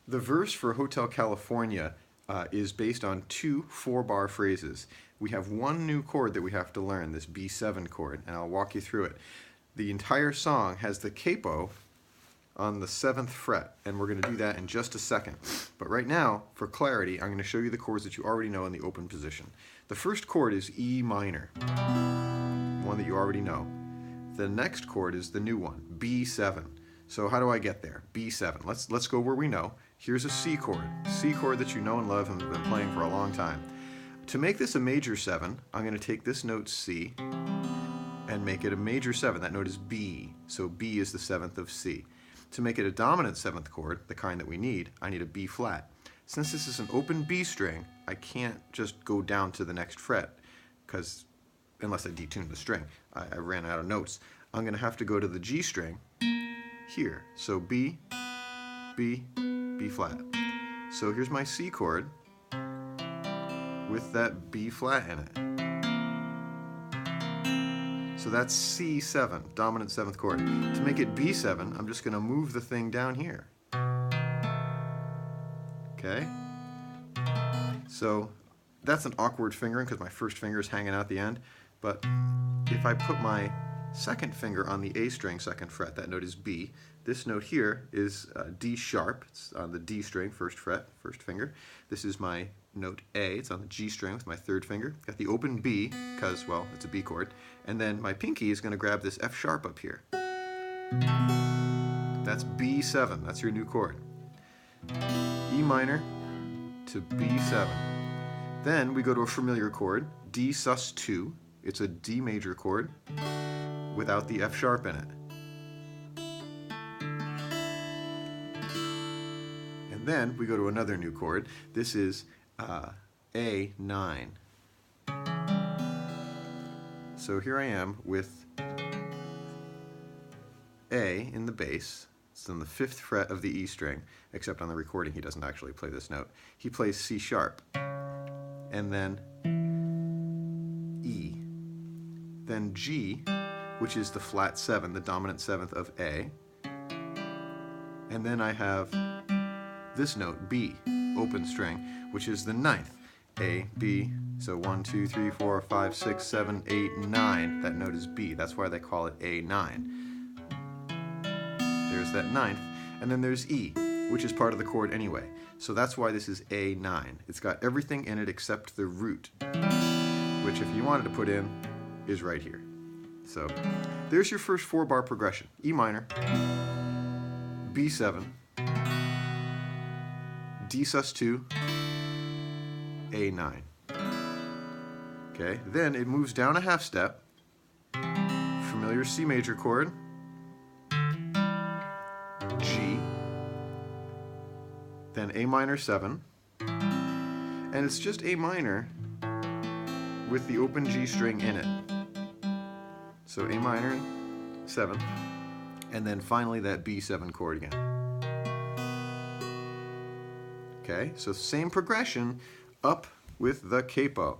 The verse for Hotel California is based on two 4-bar phrases. We have one new chord that we have to learn, this B7 chord, and I'll walk you through it. The entire song has the capo on the 7th fret, and we're going to do that in just a second. But right now, for clarity, I'm going to show you the chords that you already know in the open position. The first chord is E minor, one that you already know. The next chord is the new one, B7. So how do I get there? B7. Let's go where we know. Here's a C chord that you know and love and have been playing for a long time. To make this a major 7, I'm going to take this note C and make it a major 7. That note is B, so B is the 7th of C. To make it a dominant 7th chord, the kind that we need, I need a B flat. Since this is an open B string, I can't just go down to the next fret, because unless I detune the string, I ran out of notes. I'm going to have to go to the G string here. So B, B, B flat. So here's my C chord with that B flat in it. So that's C7, dominant 7th chord. To make it B7, I'm just going to move the thing down here. Okay? So that's an awkward fingering because my first finger is hanging out the end. But if I put my second finger on the A string, 2nd fret, that note is B. This note here is D sharp. It's on the D string, 1st fret, 1st finger. This is my note A. It's on the G string with my 3rd finger. Got the open B because, well, it's a B chord. And then my pinky is going to grab this F sharp up here. That's B7. That's your new chord. E minor to B7. Then we go to a familiar chord, D sus2. It's a D major chord without the F sharp in it. And then we go to another new chord. This is A9. So here I am with A in the bass. It's on the 5th fret of the E string, except on the recording he doesn't actually play this note. He plays C sharp, and then E. Then G, which is the flat 7, the dominant 7th of A. And then I have this note, B, open string, which is the 9th. A, B, so 1, 2, 3, 4, 5, 6, 7, 8, 9. That note is B. That's why they call it A9. There's that 9th. And then there's E, which is part of the chord anyway. So that's why this is A9. It's got everything in it except the root, which if you wanted to put in, is right here. So there's your first 4-bar progression. E minor, B7, D sus2, A9. Okay, then it moves down a half step, familiar C major chord, G, then A minor 7, and it's just A minor with the open G string in it. So A minor 7, and then finally that B7 chord again. Okay, so same progression up with the capo.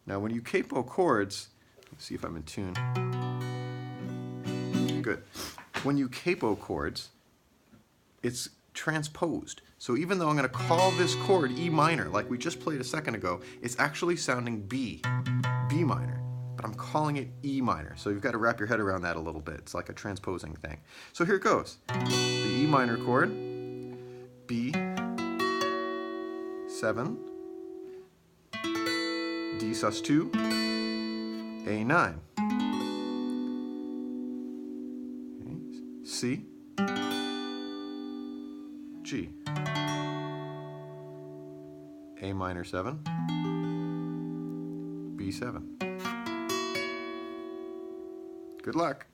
Now when you capo chords, let's see if I'm in tune. Good. When you capo chords, it's transposed. So even though I'm going to call this chord E minor, like we just played a second ago, it's actually sounding B minor, but I'm calling it E minor. So you've got to wrap your head around that a little bit. It's like a transposing thing. So here it goes. The E minor chord, B7, D sus2, A9. Okay. C, G, A minor 7, B7. Good luck.